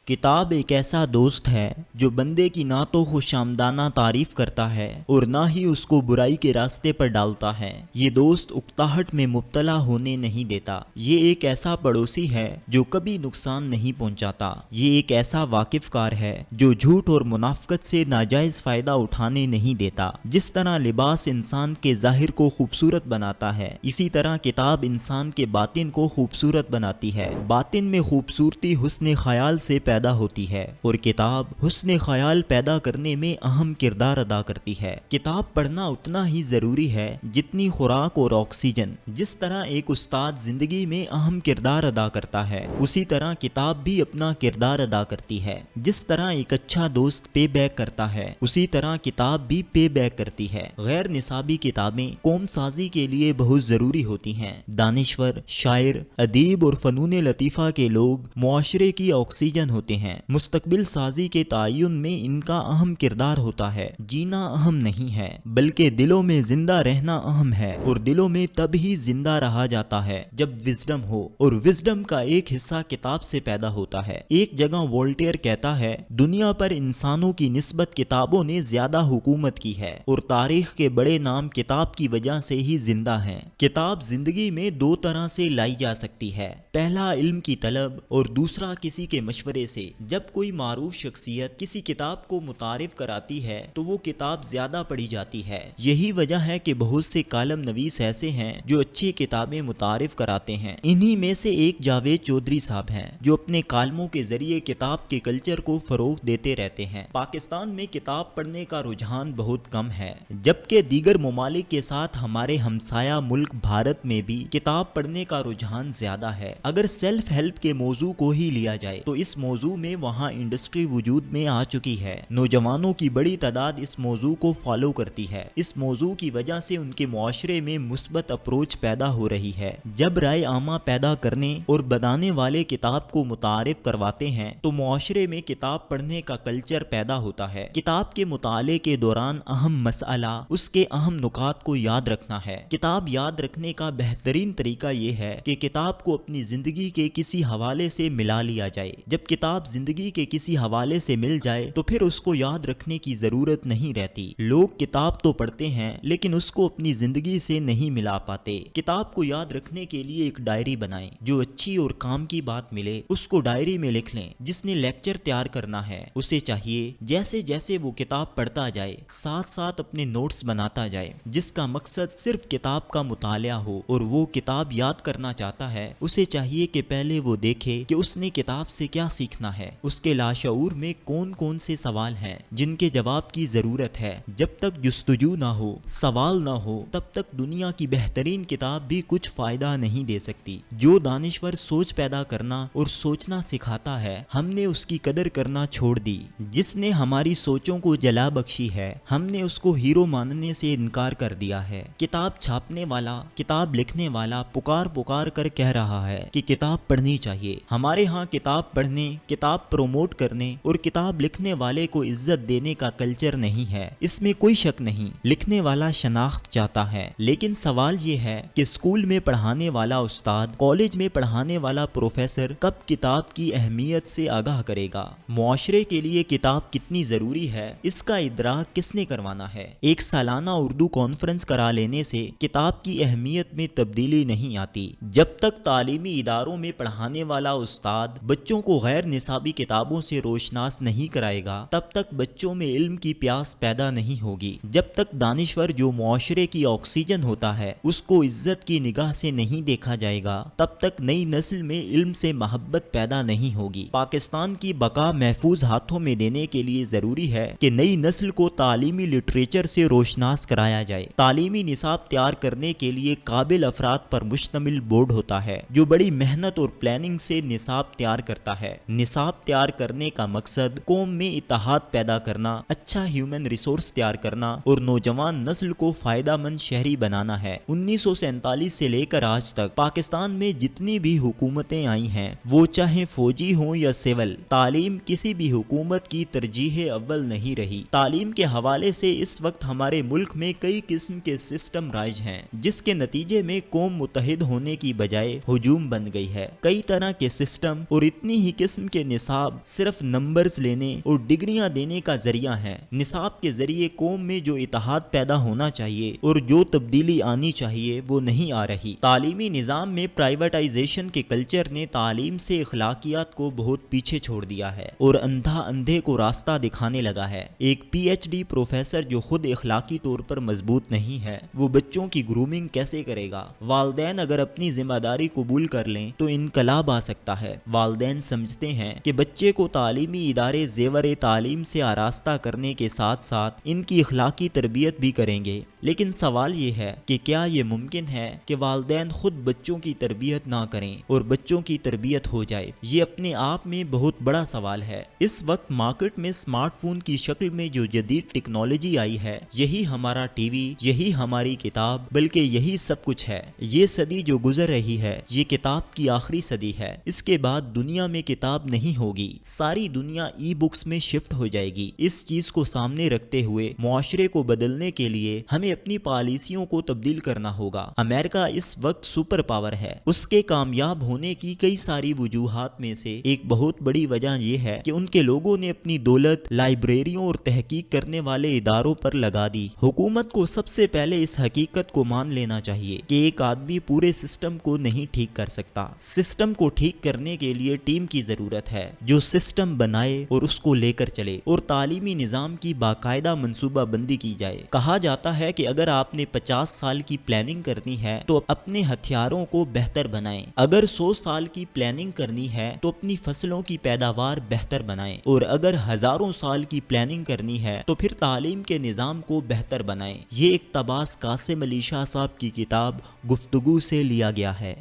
کتاب ایک ایسا دوست ہے جو بندے کی نہ تو خوش آمدانہ تعریف کرتا ہے اور نہ ہی اس کو برائی کے راستے پر ڈالتا ہے۔ یہ دوست اکتاہٹ میں مبتلا ہونے نہیں دیتا۔ یہ ایک ایسا پڑوسی ہے جو کبھی نقصان نہیں پہنچاتا۔ یہ ایک ایسا واقف کار ہے جو جھوٹ اور منافقت سے ناجائز فائدہ اٹھانے نہیں دیتا۔ جس طرح لباس انسان کے ظاہر کو خوبصورت بناتا ہے، اسی طرح کتاب انسان کے باطن کو خوبصورت بناتی ہے۔ باطن میں خوبصورتی حسن خیال سے پیدا ہوتی ہے اور کتاب حسن خیال پیدا کرنے میں اہم کردار ادا کرتی ہے۔ کتاب پڑھنا اتنا ہی ضروری ہے جتنی خوراک اور آکسیجن۔ جس طرح ایک استاد زندگی میں اہم کردار ادا کرتا ہے، اسی طرح کتاب بھی اپنا کردار ادا کرتی ہے۔ جس طرح ایک اچھا دوست پے بیک کرتا ہے، اسی طرح کتاب بھی پے بیک کرتی ہے۔ غیر نصابی کتابیں قوم سازی کے لیے بہت ضروری ہوتی ہیں۔ دانشور، شاعر، ادیب اور فنون لطیفہ کے لوگ معاشرے کی آکسیجن ہوتے ہیں۔ مستقبل سازی کے تعین میں ان کا اہم کردار ہوتا ہے۔ جینا اہم نہیں ہے بلکہ دلوں میں زندہ رہنا اہم ہے، اور دلوں میں تب ہی زندہ رہا جاتا ہے جب وزڈم ہو، اور وزڈم کا ایک حصہ کتاب سے پیدا ہوتا ہے۔ ایک جگہ وولٹیئر کہتا ہے، دنیا پر انسانوں کی نسبت کتابوں نے زیادہ حکومت کی ہے، اور تاریخ کے بڑے نام کتاب کی وجہ سے ہی زندہ ہیں۔ کتاب زندگی میں دو طرح سے لائی جا سکتی ہے، پہلا علم کی طلب اور دوسرا کسی کے مشورے سے۔ جب کوئی معروف شخصیت کسی کتاب کو متعارف کراتی ہے تو وہ کتاب زیادہ پڑھی جاتی ہے۔ یہی وجہ ہے کہ بہت سے کالم نویس ایسے ہیں جو اچھی کتابیں متعارف کراتے ہیں۔ انہی میں سے ایک جاوید چودھری صاحب ہیں جو اپنے کالموں کے ذریعے کتاب کے کلچر کو فروغ دیتے رہتے ہیں۔ پاکستان میں کتاب پڑھنے کا رجحان بہت کم ہے، جبکہ دیگر ممالک کے ساتھ ہمارے ہمسایہ ملک بھارت میں بھی کتاب پڑھنے کا رجحان زیادہ ہے۔ اگر سیلف ہیلپ کے موضوع کو ہی لیا جائے تو اس موضوع میں وہاں انڈسٹری وجود میں آ چکی ہے۔ نوجوانوں کی بڑی تعداد اس موضوع کو فالو کرتی ہے۔ اس موضوع کی وجہ سے ان کے معاشرے میں مثبت اپروچ پیدا ہو رہی ہے۔ جب رائے عامہ پیدا کرنے اور بنانے والے کتاب کو متعارف کرواتے ہیں تو معاشرے میں کتاب پڑھنے کا کلچر پیدا ہوتا ہے۔ کتاب کے مطالعے کے دوران اہم مسئلہ اس کے اہم نکات کو یاد رکھنا ہے۔ کتاب یاد رکھنے کا بہترین طریقہ یہ ہے کہ کتاب کو اپنی زندگی کے کسی حوالے سے ملا لیا جائے۔ جب کتاب زندگی کے کسی حوالے سے مل جائے تو پھر اس کو یاد رکھنے کی ضرورت نہیں رہتی۔ لوگ کتاب تو پڑھتے ہیں لیکن اس کو اپنی زندگی سے نہیں ملا پاتے۔ کتاب کو یاد رکھنے کے لیے ایک ڈائری بنائیں۔ جو اچھی اور کام کی بات ملے اس کو ڈائری میں لکھ لیں۔ جس نے لیکچر تیار کرنا ہے اسے چاہیے جیسے جیسے وہ کتاب پڑھتا جائے ساتھ ساتھ اپنے نوٹس بناتا جائے۔ جس کا مقصد صرف کتاب کا مطالعہ ہو اور وہ کتاب یاد کرنا چاہتا ہے، اسے چاہیے کہ پہلے وہ دیکھے کہ اس نے کتاب سے کیا سیکھنا ہے۔ اس کے لاشعور میں کون کون سے سوال ہیں جن کے جواب کی ضرورت ہے۔ جب تک جستجو نہ ہو، سوال نہ ہو، تب تک دنیا کی بہترین کتاب بھی کچھ فائدہ نہیں دے سکتی۔ جو دانشور سوچ پیدا کرنا اور سوچنا سکھاتا ہے، ہم نے اس کی قدر کرنا چھوڑ دی۔ جس نے ہماری سوچوں کو جلا بخشی ہے، ہم نے اس کو ہیرو ماننے سے انکار کر دیا ہے۔ کتاب چھاپنے والا، کتاب لکھنے والا پکار پکار کر کہہ رہا ہے کہ کتاب پڑھنی چاہیے۔ ہمارے ہاں کتاب پڑھنے، کتاب پروموٹ کرنے اور کتاب لکھنے والے کو عزت دینے کا کلچر نہیں ہے، اس میں کوئی شک نہیں۔ لکھنے والا شناخت چاہتا ہے، لیکن سوال یہ ہے کہ اسکول میں پڑھانے والا استاد، کالج میں پڑھانے والا پروفیسر کب کتاب کی اہمیت سے آگاہ کرے گا؟ معاشرے کے لیے کتاب کتنی ضروری ہے، اس کا ادراک کس نے کروانا ہے؟ ایک سالانہ اردو کانفرنس کرا لینے سے کتاب کی اہمیت میں تبدیلی نہیں آتی۔ جب تک تعلیمی اداروں میں پڑھانے والا استاد بچوں کو غیر نصابی کتابوں سے روشناس نہیں کرائے گا، تب تک بچوں میں علم کی پیاس پیدا نہیں ہوگی۔ جب تک دانشور جو معاشرے کی آکسیجن ہوتا ہے اس کو عزت کی نگاہ سے نہیں دیکھا جائے گا، تب تک نئی نسل میں علم سے محبت پیدا نہیں ہوگی۔ پاکستان کی بقا محفوظ ہاتھوں میں دینے کے لیے ضروری ہے کہ نئی نسل کو تعلیمی لٹریچر سے روشناس کرایا جائے۔ تعلیمی نصاب تیار کرنے کے لیے قابل افراد پر مشتمل بورڈ ہوتا ہے جو بڑی محنت اور پلاننگ سے نصاب تیار کرتا ہے۔ نصاب تیار کرنے کا مقصد قوم میں اتحاد پیدا کرنا، اچھا ہیومن ریسورس تیار کرنا اور نوجوان نسل کو فائدہ مند شہری بنانا ہے۔ 1947 سے لے کر آج تک پاکستان میں جتنی بھی حکومتیں آئی ہیں، وہ چاہے فوجی ہوں یا سول، تعلیم کسی بھی حکومت کی ترجیح اول نہیں رہی۔ تعلیم کے حوالے سے اس وقت ہمارے ملک میں کئی قسم کے سسٹم رائج ہیں، جس کے نتیجے میں قوم متحد ہونے کی بجائے ہجوم بن گئی ہے۔ کئی طرح کے سسٹم اور اتنی ہی قسم کے کہ نصاب صرف نمبرز لینے اور ڈگریاں دینے کا ذریعہ ہے۔ نصاب کے ذریعے قوم میں جو اتحاد پیدا ہونا چاہیے اور جو تبدیلی آنی چاہیے وہ نہیں آ رہی۔ تعلیمی نظام میں پرائیویٹائزیشن کے کلچر نے تعلیم سے اخلاقیات کو بہت پیچھے چھوڑ دیا ہے اور اندھا اندھے کو راستہ دکھانے لگا ہے۔ ایک پی ایچ ڈی پروفیسر جو خود اخلاقی طور پر مضبوط نہیں ہے وہ بچوں کی گرومنگ کیسے کرے گا؟ والدین اگر اپنی ذمہ داری قبول کر لیں تو انقلاب آ سکتا ہے۔ والدین سمجھتے ہیں کہ بچے کو تعلیمی ادارے زیور تعلیم سے آراستہ کرنے کے ساتھ ساتھ ان کی اخلاقی تربیت بھی کریں گے، لیکن سوال یہ ہے کہ کیا یہ ممکن ہے کہ والدین خود بچوں کی تربیت نہ کریں اور بچوں کی تربیت ہو جائے؟ یہ اپنے آپ میں بہت بڑا سوال ہے۔ اس وقت مارکیٹ میں اسمارٹ فون کی شکل میں جو جدید ٹیکنالوجی آئی ہے، یہی ہمارا ٹی وی، یہی ہماری کتاب، بلکہ یہی سب کچھ ہے۔ یہ صدی جو گزر رہی ہے یہ کتاب کی آخری صدی ہے۔ اس کے بعد دنیا میں کتاب نہیں ہوگی، ساری دنیا ای بکس میں شفٹ ہو جائے گی۔ اس چیز کو سامنے رکھتے ہوئے معاشرے کو بدلنے کے لیے ہمیں اپنی پالیسیوں کو تبدیل کرنا ہوگا۔ امریکہ اس وقت سپر پاور ہے۔ اس کے کامیاب ہونے کی کئی ساری وجوہات میں سے ایک بہت بڑی وجہ یہ ہے کہ ان کے لوگوں نے اپنی دولت لائبریریوں اور تحقیق کرنے والے اداروں پر لگا دی۔ حکومت کو سب سے پہلے اس حقیقت کو مان لینا چاہیے کہ ایک آدمی پورے سسٹم کو نہیں ٹھیک کر سکتا۔ سسٹم کو ٹھیک کرنے کے لیے ٹیم کی ضرورت ہے جو سسٹم بنائے اور اس کو لے کر چلے، اور تعلیمی نظام کی باقاعدہ منصوبہ بندی کی جائے۔ کہا جاتا ہے کہ اگر آپ نے 50 سال کی پلاننگ کرنی ہے تو اپنے ہتھیاروں کو بہتر بنائیں، اگر 100 سال کی پلاننگ کرنی ہے تو اپنی فصلوں کی پیداوار بہتر بنائیں، اور اگر ہزاروں سال کی پلاننگ کرنی ہے تو پھر تعلیم کے نظام کو بہتر بنائیں۔ یہ اقتباس قاسم علی شاہ صاحب کی کتاب گفتگو سے لیا گیا ہے۔